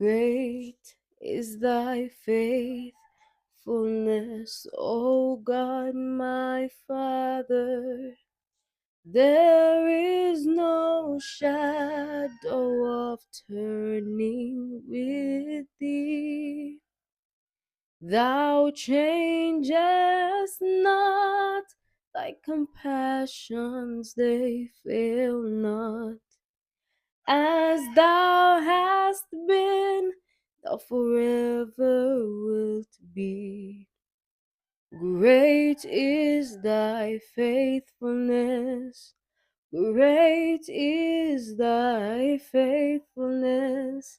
Great is thy faithfulness, O God my Father. There is no shadow of turning with thee. Thou changest not, thy compassions they fail not. As thou hast been, thou forever wilt be. Great is thy faithfulness, great is thy faithfulness.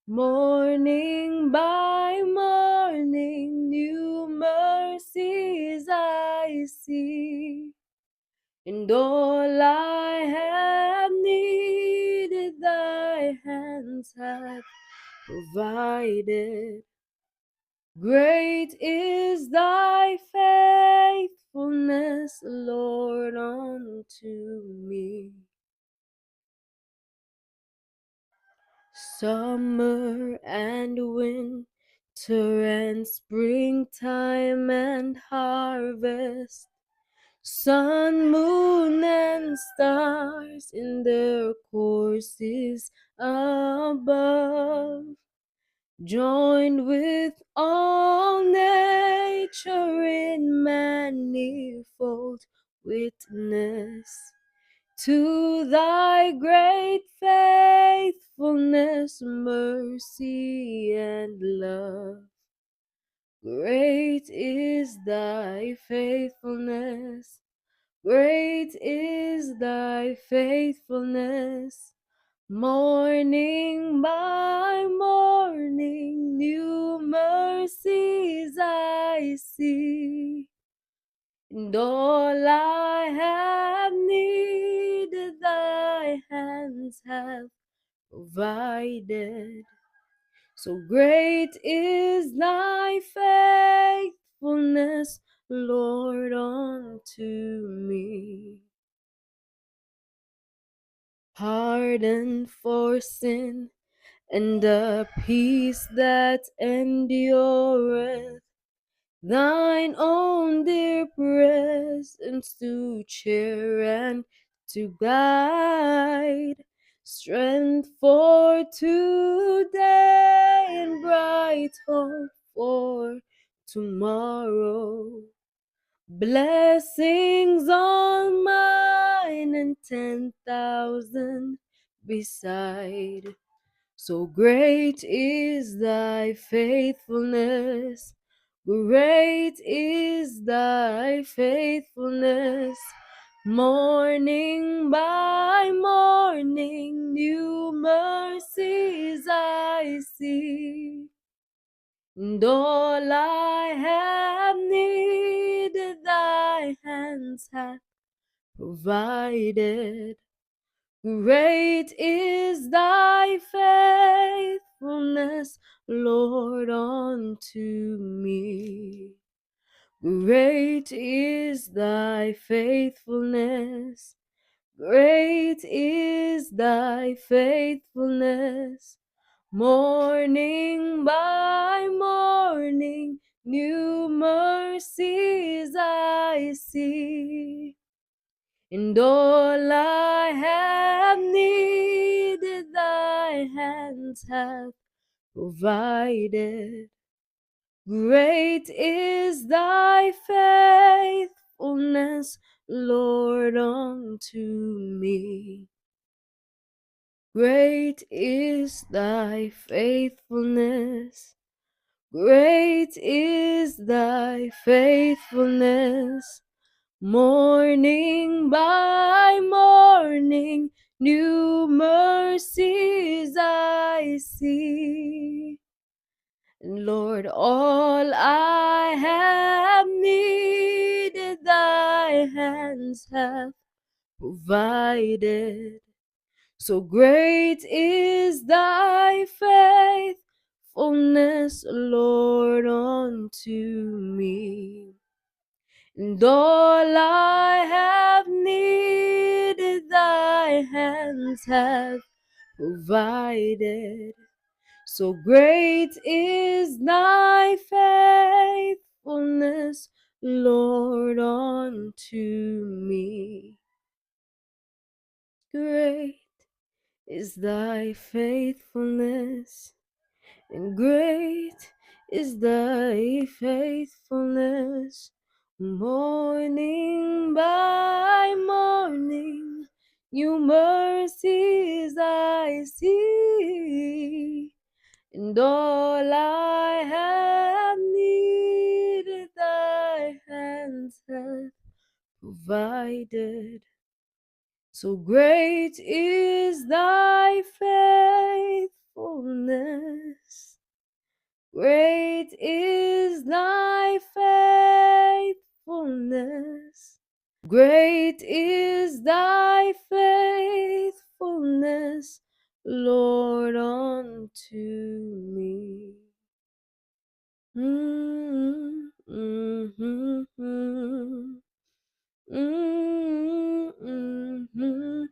Morning by morning, new mercies I see. And all I have needed, thy hands have provided. Great is thy faithfulness, Lord, unto me. Summer and winter and springtime and harvest, sun, moon, and stars in their courses above, joined with all nature in manifold witness to thy great faithfulness, mercy, and love. Great is thy faithfulness, great is thy faithfulness. Morning by morning, new mercies I see. And all I have needed, thy hands have provided. So great is thy faithfulness, Lord, unto me. Pardon for sin and a peace that endureth, thine own dear presence to cheer and to guide, strength for today and bright hope for tomorrow. Blessings on mine and 10,000 beside. So great is thy faithfulness, great is thy faithfulness. Morning by morning, new mercies I see. And all I have needed, thy hands have provided. Great is thy faithfulness, Lord, unto me. Great is thy faithfulness, great is thy faithfulness. Morning by morning, new mercies I see. And all I have needed, thy hands have provided. Great is thy faithfulness, Lord, unto me. Great is thy faithfulness, great is thy faithfulness. Morning by morning, new mercies I see. And Lord, all I have needed, thy hands have provided. So great is thy faithfulness, Lord, unto me. And all I have needed, thy hands have provided. So great is thy faithfulness, Lord, unto me. Great is thy faithfulness, and great is thy faithfulness. Morning by morning, new mercies I see, and all I have needed thy hands have provided. So great is thy faithfulness. Great is thy faithfulness. Great is thy faithfulness, Lord, unto me. Mm, mm, mm, mm. Mm, mm, mm,